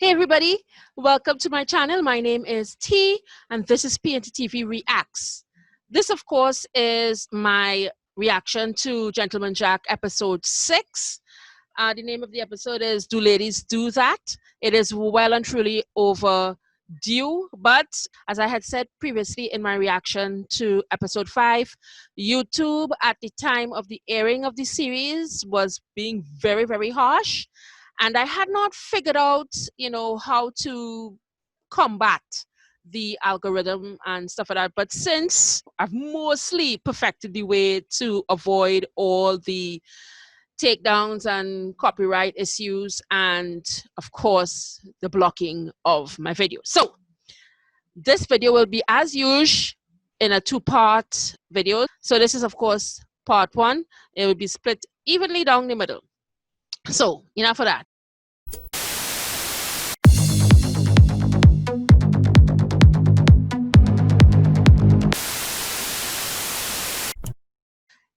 Hey everybody, welcome to my channel. My name is T and this is PntTV Reacts. This of course is my reaction to Gentleman Jack episode 6. The name of the episode is Do Ladies Do That? It is well and truly overdue, but as I had said previously in my reaction to episode 5, YouTube at the time of the airing of the series was being very, very harsh. And I had not figured out, how to combat the algorithm and stuff like that. But since I've mostly perfected the way to avoid all the takedowns and copyright issues and, of course, the blocking of my video. So this video will be, as usual, in a 2-part video. So this is, of course, part 1. It will be split evenly down the middle. So enough of that.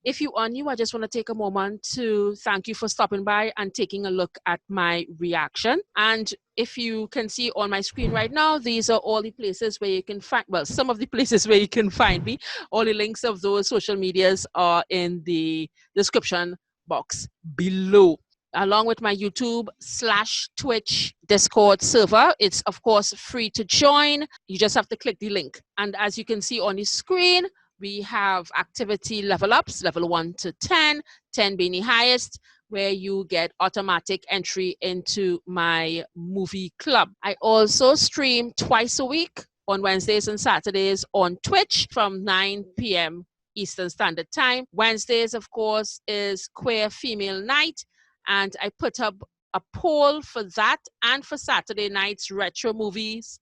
If you are new, I just want to take a moment to thank you for stopping by and taking a look at my reaction. And if you can see on my screen right now, these are all the places where you can find, well, some of the places where you can find me. All the links of those social medias are in the description box below, along with my YouTube/Twitch Discord server. It's of course free to join. You just have to click the link. And as you can see on the screen, we have activity level ups, level 1 to 10, 10 being the highest, where you get automatic entry into my movie club. I also stream twice a week on Wednesdays and Saturdays on Twitch from 9 p.m. Eastern Standard Time. Wednesdays, of course, is Queer Female Night, and I put up a poll for that and for Saturday night's retro movies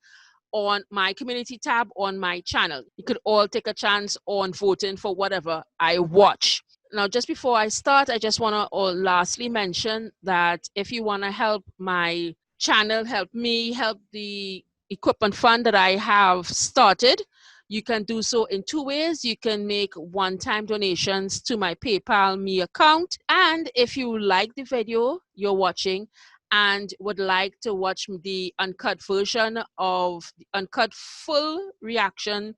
on my community tab on my channel. You could all take a chance on voting for whatever I watch. Now, just before I start, I just want to lastly mention that if you want to help my channel, help me, help the equipment fund that I have started, you can do so in 2 ways. You can make one-time donations to my PayPal Me account. And if you like the video you're watching and would like to watch the uncut version of the uncut full reaction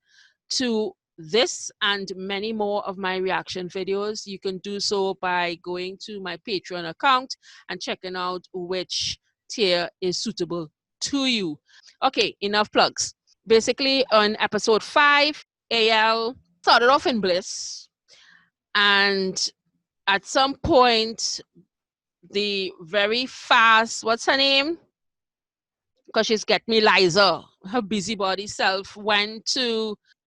to this and many more of my reaction videos, you can do so by going to my Patreon account and checking out which tier is suitable to you. Okay, enough plugs. Basically, on episode 5, AL started off in bliss, and at some point, the very fast, what's her name? Because she's Get Me Liza, her busybody self, went to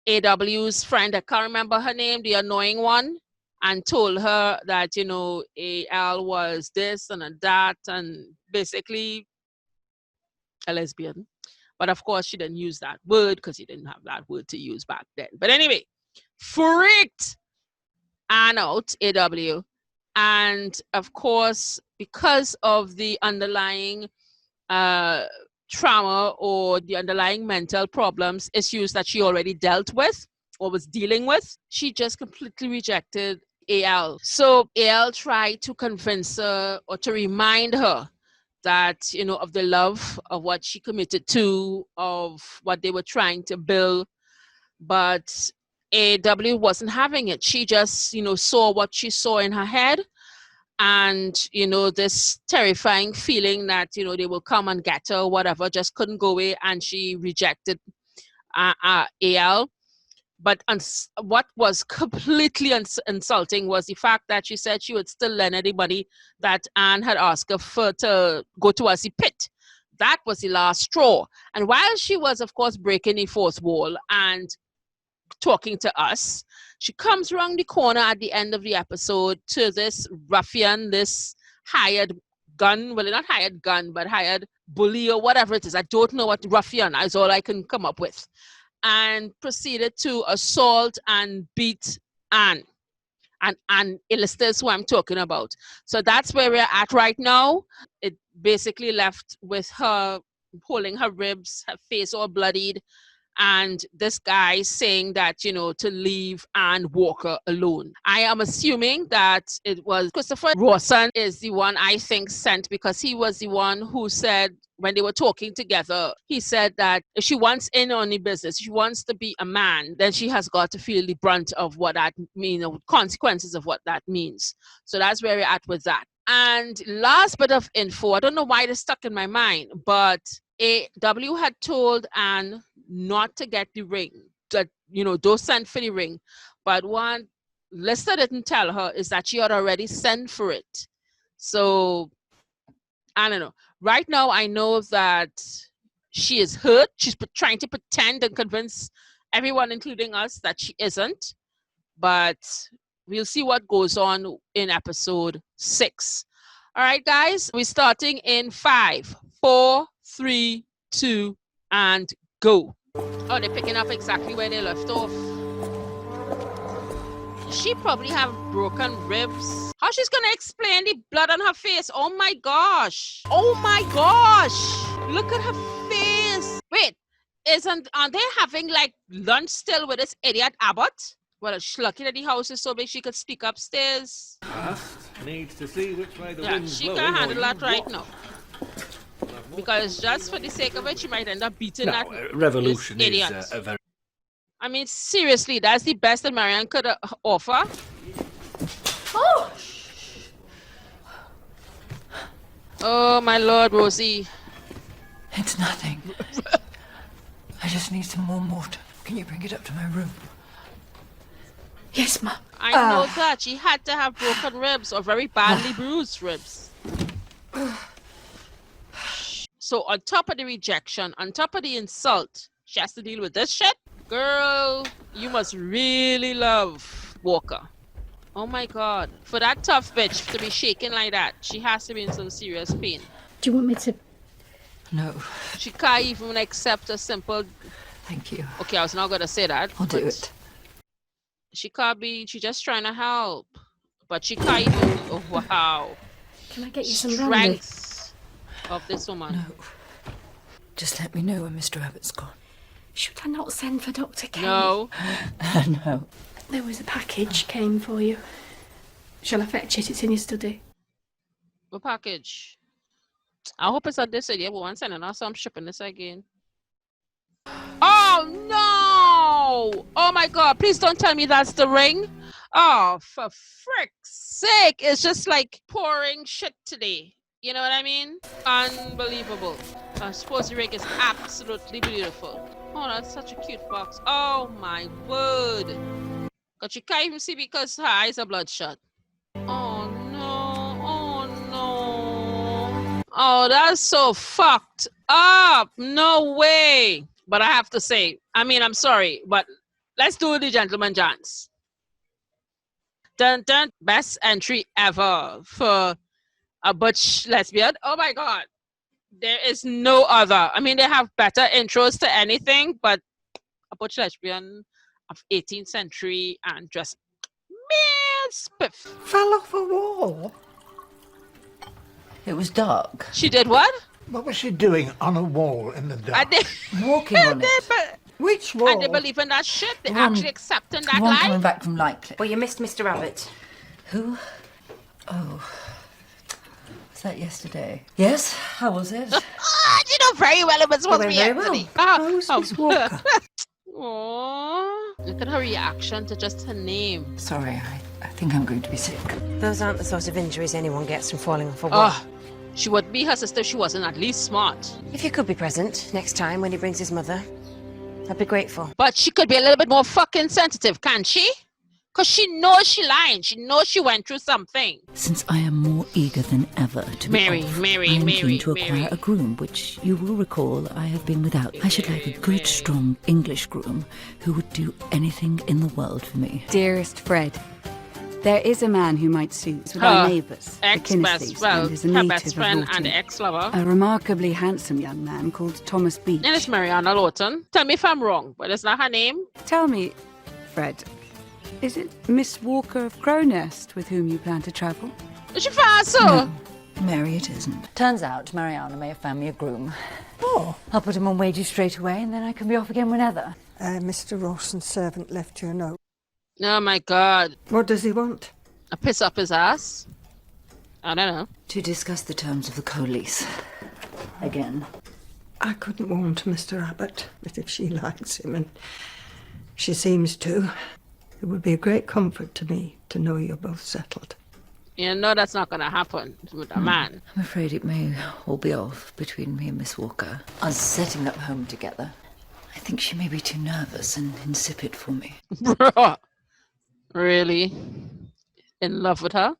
AW's friend, I can't remember her name, the annoying one, and told her that, AL was this and that, and basically a lesbian. But of course, she didn't use that word because he didn't have that word to use back then. But anyway, freaked Ann out, AW. And of course, because of the underlying trauma or the underlying mental problems, issues that she already dealt with or was dealing with, she just completely rejected AL. So AL tried to convince her or to remind her that, of the love of what she committed to, of what they were trying to build. But AW wasn't having it. She just, saw what she saw in her head. And, this terrifying feeling that, they will come and get her or whatever, just couldn't go away. And she rejected AL. But what was completely insulting was the fact that she said she would still lend anybody that Anne had asked her for to go towards the pit. That was the last straw. And while she was, of course, breaking the fourth wall and talking to us, she comes around the corner at the end of the episode to this ruffian, this hired gun, well, not hired gun, but hired bully or whatever it is. I don't know what ruffian is, all I can come up with. And proceeded to assault and beat Anne. And illustrates who I'm talking about. So that's where we're at right now. It basically left with her holding her ribs, her face all bloodied, and this guy saying that, to leave Ann Walker alone. I am assuming that it was Christopher Rawson is the one I think sent, because he was the one who said, when they were talking together, he said that if she wants in on the business, she wants to be a man, then she has got to feel the brunt of what that means, consequences of what that means. So that's where we're at with that. And last bit of info, I don't know why it stuck in my mind, but W had told Anne not to get the ring, that, don't send for the ring. But what Lester didn't tell her is that she had already sent for it. So, I don't know. Right now, I know that she is hurt. She's trying to pretend and convince everyone, including us, that she isn't. But we'll see what goes on in episode 6. All right, guys, we're starting in 5, 4, 3, 2, and go. Oh, they're picking up exactly where they left off. She probably have broken ribs. How she's gonna explain the blood on her face? Oh my gosh. Oh my gosh. Look at her face. Wait, aren't they having like lunch still with this idiot Abbott? Well, she's lucky that the house is so big she could sneak upstairs. Needs to see which way the yeah, wind's she blowing. can't handle that right now. Because just for the sake of it, she might end up beating that revolution idiot. Is a very... I mean, seriously, that's the best that Marianne could offer. Oh! Oh, my Lord, Rosie. It's nothing. I just need some more water. Can you bring it up to my room? Yes, Ma. I know that. She had to have broken ribs or very badly bruised ribs. So on top of the rejection, on top of the insult, she has to deal with this shit? Girl, you must really love Walker. Oh my God. For that tough bitch to be shaking like that, she has to be in some serious pain. Do you want me to? No. She can't even accept a simple... Thank you. Okay, I was not going to say that. I'll do it. She can't be... She's just trying to help. But she can't even... Oh, wow. Can I get you some brandy? Strength of this woman. No. Just let me know when Mr. Abbott's gone. Should I not send for Dr. Kane? No. No. There was a package came for you. Shall I fetch it? It's in your study. What package? I hope it's on this idea, but once and also I'm shipping this again. Oh no! Oh my God, please don't tell me that's the ring. Oh, for frick's sake. It's just like pouring shit today. You know what I mean? Unbelievable. I suppose the ring is absolutely beautiful. Oh, that's such a cute box. Oh my word. But you can't even see because her eyes are bloodshot. Oh no. Oh no. Oh, that's so fucked up. No way. But I have to say, I mean, I'm sorry, but let's do the gentleman dance. Dun dun. Best entry ever for a butch lesbian. Oh my God. There is no other. I mean, they have better intros to anything, but a butch lesbian of 18th century and just man spiff. Fell off a wall. It was dark. She did what? What was she doing on a wall in the dark? I did. Walking on it. Which wall? And they believe in that shit. They The one- actually accepting The that one coming lie. back from Lightcliffe. Well, you missed Mr. Abbott. Who? Oh. Was that yesterday? Yes. How was it? Ah, you know very well it was supposed to be Very well. yesterday. Ah, How's oh. Miss Walker? Aww. Look at her reaction to just her name. Sorry, I think I'm going to be sick. Those aren't the sort of injuries anyone gets from falling off a wall. Oh, she would be her sister if she wasn't at least smart. If you could be present next time when he brings his mother, I'd be grateful. But she could be a little bit more fucking sensitive, can't she? Because she knows she lying. She knows she went through something. Since I am more eager than ever to be Mary, off, Mary, I am Mary, keen to acquire Mary. a groom, which you will recall I have been without. I should like a good, strong English groom who would do anything in the world for me. Dearest Fred, there is a man who might suit with Her our neighbours, the Ex-best, Kinnesleys, well, and is a her native best of friend and Lawton. ex-lover. A remarkably handsome young man called Thomas Beach. And it's Mariana Lawton. Tell me if I'm wrong, but it's not her name. Tell me, Fred, is it Miss Walker of Crownest with whom you plan to travel? Is she fast? No, Mary, it isn't. Turns out Mariana may have found me a groom. Oh, I'll put him on wages straight away, and then I can be off again whenever. Mr. Rawson's servant left you a note. Oh my God. What does he want? A piss up his ass? I don't know. To discuss the terms of the co-lease. Again. I couldn't warn to Mr. Abbott, but if she likes him, and she seems to, it would be a great comfort to me to know you're both settled. You know that's not going to happen with a man. I'm afraid it may all be off between me and Miss Walker. Us setting up home together. I think she may be too nervous and insipid for me. Bruh. Really? In love with her?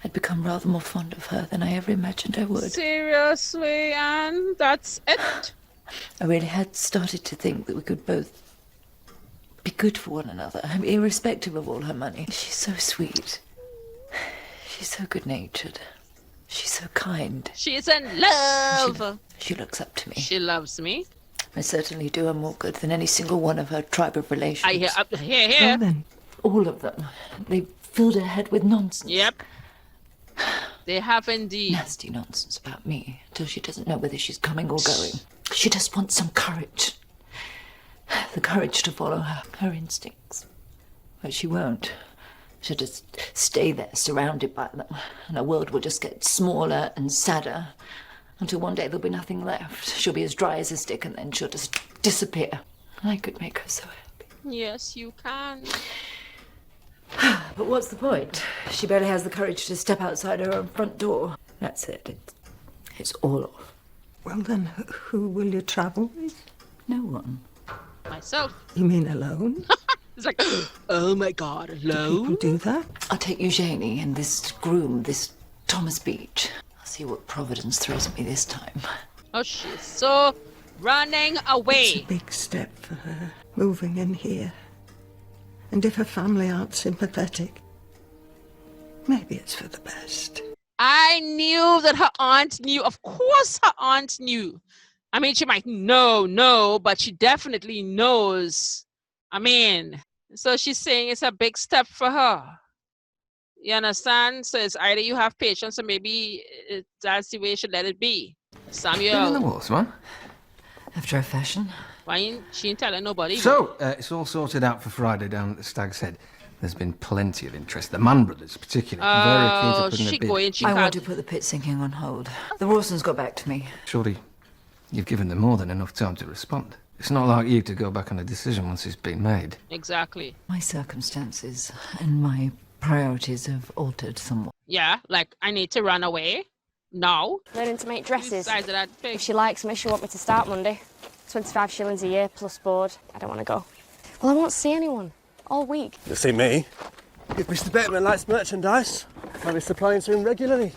I'd become rather more fond of her than I ever imagined I would. Seriously, and that's it? I really had started to think that we could both be good for one another, irrespective of all her money. She's so sweet. She's so good-natured. She's so kind. She's in love. She looks up to me. She loves me. I certainly do her more good than any single one of her tribe of relations. I hear. Well then, All of them. They filled her head with nonsense. Yep. They have indeed. Nasty nonsense about me, till she doesn't know whether she's coming or going. She just wants some courage. The courage to follow her instincts. But she won't. She'll just stay there, surrounded by them, and her world will just get smaller and sadder, until one day there'll be nothing left. She'll be as dry as a stick, and then she'll just disappear. I could make her so happy. Yes, you can. But what's the point? She barely has the courage to step outside her own front door. That's it. It's all off. well then, who will you travel with? No one. Myself. You mean alone? It's like, oh my God, alone? People do that? I'll take Eugenie and this groom, this Thomas Beach. I'll see what Providence throws at me this time. Oh, she's so running away. It's a big step for her, moving in here. And if her family aren't sympathetic, maybe it's for the best. I knew that her aunt knew. Of course her aunt knew. I mean, she might know, but she definitely knows. I mean, so she's saying it's a big step for her. You understand? So it's either you have patience or maybe that's the way you should let it be. Samuel. In the walls, man. After a fashion. Why she ain't telling nobody? So, it's all sorted out for Friday down at the Stag's Head. There's been plenty of interest. The Mann brothers, particularly. Very keen to put in a bid. I want to put the pit sinking on hold. The Rawsons got back to me. Surely you've given them more than enough time to respond. It's not like you to go back on a decision once it's been made. Exactly. My circumstances and my priorities have altered somewhat. Yeah, like I need to run away now. Learning to make dresses. Size of that thing. If she likes me, she'll want me to start Monday. 25 shillings a year plus board. I don't want to go. Well, I won't see anyone all week. You'll see me. If Mr. Bateman likes merchandise, I'll be supplying to him regularly.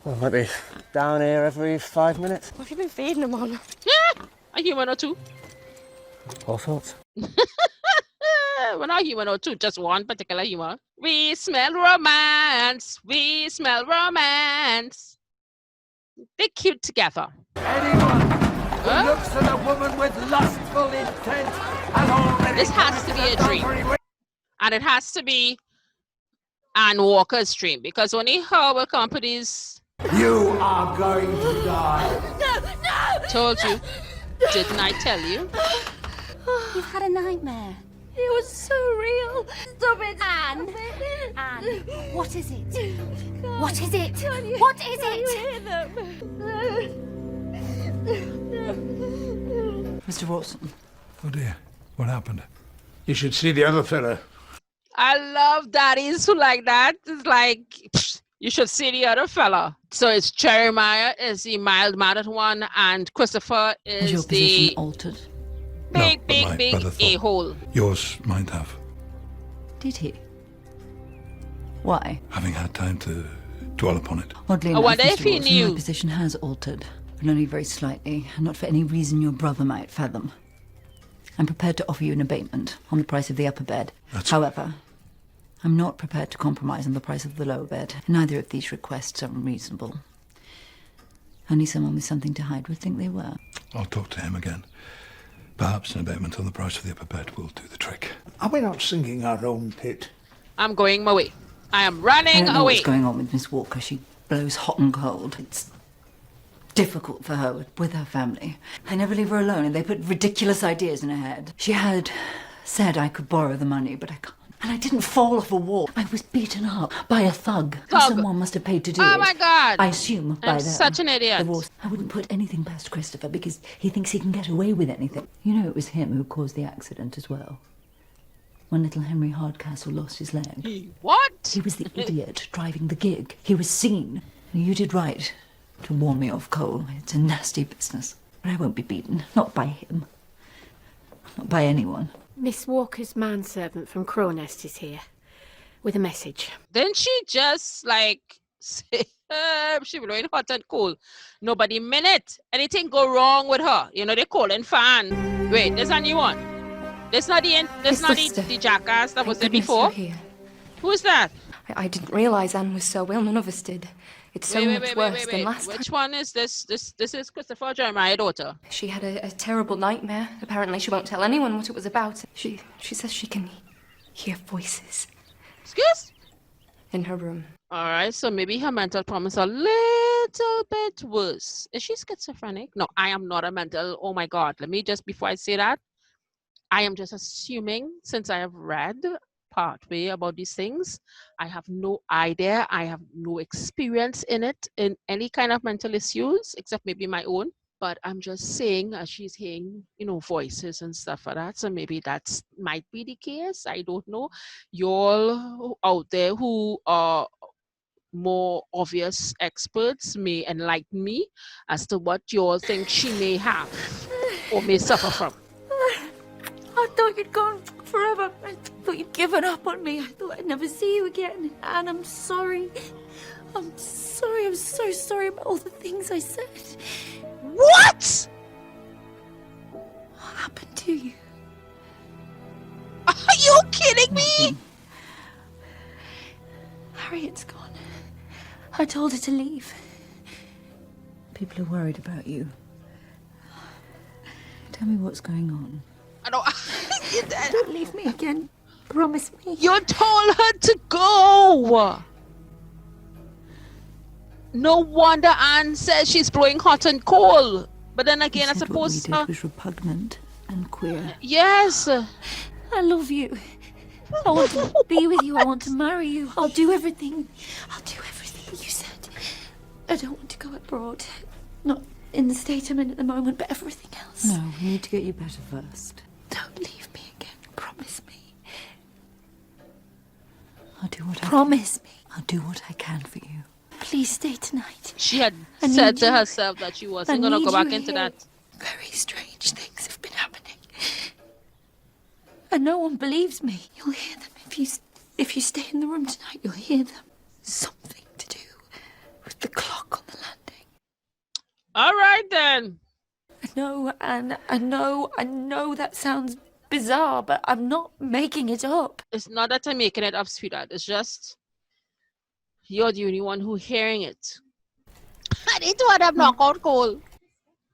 I might be down here every 5 minutes. What have you been feeding them on? Yeah, a human or two. All sorts. Well, not human or two, just one particular human. We smell romance. We smell romance. They're cute together. Anyone who looks at a woman with lustful intent and already... This has to be a dream. And it has to be Ann Walker's dream, because only her will companies... You are going to die. No! Told you. Didn't I tell you? You've had a nightmare. It was so real. Stop it, Anne. Anne, what is it? What is it? What is it? Mr. Rawson. Oh dear, what happened? You should see the other fella. I love daddies who like that. It's like, you should see the other fella. So it's Jeremiah is the mild-mannered one, and Christopher is Has your position altered? Big a-hole. Yours might have. Did he? Why? Having had time to dwell upon it. Oddly I enough, wonder if Mr. he Rawson, knew. my position has altered, but only very slightly, and not for any reason your brother might fathom. I'm prepared to offer you an abatement on the price of the upper bed. However, I'm not prepared to compromise on the price of the lower bed. Neither of these requests are unreasonable. Only someone with something to hide would think they were. I'll talk to him again. Perhaps an abatement on the price of the upper bed will do the trick. Are we not singing our own pit? I'm going my way. I am I running don't know away. what's going on with Miss Walker. She blows hot and cold. difficult for her with her family. I never leave her alone, and they put ridiculous ideas in her head. She had said I could borrow the money, but I can't. And I didn't fall off a wall. I was beaten up by a thug. Someone must have paid to do it. Oh my God! I assume by I'm such an idiot. divorce. I wouldn't put anything past Christopher because he thinks he can get away with anything. You know, it was him who caused the accident as well. When little Henry Hardcastle lost his leg. What? He was the idiot driving the gig. He was seen. You did right to warn me off Cole. It's a nasty business. But I won't be beaten. Not by him. Not by anyone. Miss Walker's manservant from Cronest is here with a message. Didn't she just like say she was blowing hot and cold? Nobody minute. Anything go wrong with her? You know, they calling fan. Wait, there's a new one. This not the jackass that was there before. Who's that? I didn't realise Anne was so ill. None of us did. It's so much worse than last time. Which one is this? This is Christopher Jeremiah's daughter. She had a terrible nightmare. Apparently she won't tell anyone what it was about. She says she can hear voices. Excuse? In her room. All right, so maybe her mental problem is a little bit worse. Is she schizophrenic? No, I am not a mental. Oh my God. Let me just, before I say that, I am just assuming, since I have read partway about these things, I have no idea. I have no experience in it, in any kind of mental issues, except maybe my own. But I'm just saying, as she's hearing, you know, voices and stuff like that. So maybe that might be the case. I don't know. You all out there who are more obvious experts may enlighten me as to what you all think she may have or may suffer from. I thought you'd gone forever. I thought you'd given up on me. I thought I'd never see you again. And I'm sorry. I'm sorry. I'm so sorry about all the things I said. What? What happened to you? Are you kidding me? Harriet's gone. I told her to leave. People are worried about you. Tell me what's going on. I don't... Don't leave me again. Promise me. You told her to go. No wonder Anne says she's blowing hot and cold. But then again, I suppose... What we did was repugnant and queer. Yes. I love you. I want to be with you. I want to marry you. I'll do everything. I'll do everything you said. I don't want to go abroad. Not in the state I'm in at the moment, but everything else. No, we need to get you better first. Don't leave me again. Promise me. I'll do what I can. Promise me. I'll do what I can for you. Please stay tonight. She had said to herself that she wasn't going to go back into that. Very strange things have been happening. And no one believes me. You'll hear them. If you stay in the room tonight, you'll hear them. Something to do with the clock on the landing. All right, then. I know, and I know that sounds bizarre, but I'm not making it up. It's not that I'm making it up, sweetheart. It's just you're the only one who's hearing it. I need to have knockout cold.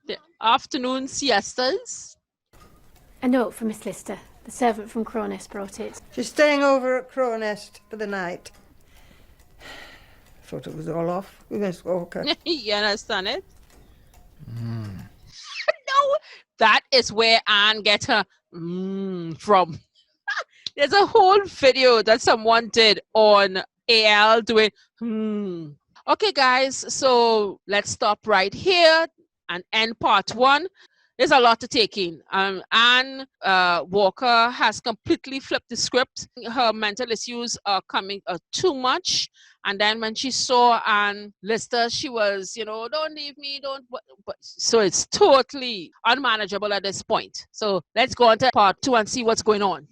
The afternoon siestas. A note from Miss Lister. The servant from Cronest brought it. She's staying over at Cronest for the night. Thought it was all off with Miss Walker. You understand it? No, that is where Anne gets her from. There's a whole video that someone did on AL doing Okay, guys, so let's stop right here and end part 1. There's a lot to take in. Anne Walker has completely flipped the script. Her mental issues are coming too much. And then when she saw Anne Lister, she was, don't leave me, don't. So it's totally unmanageable at this point. So let's go on to part 2 and see what's going on.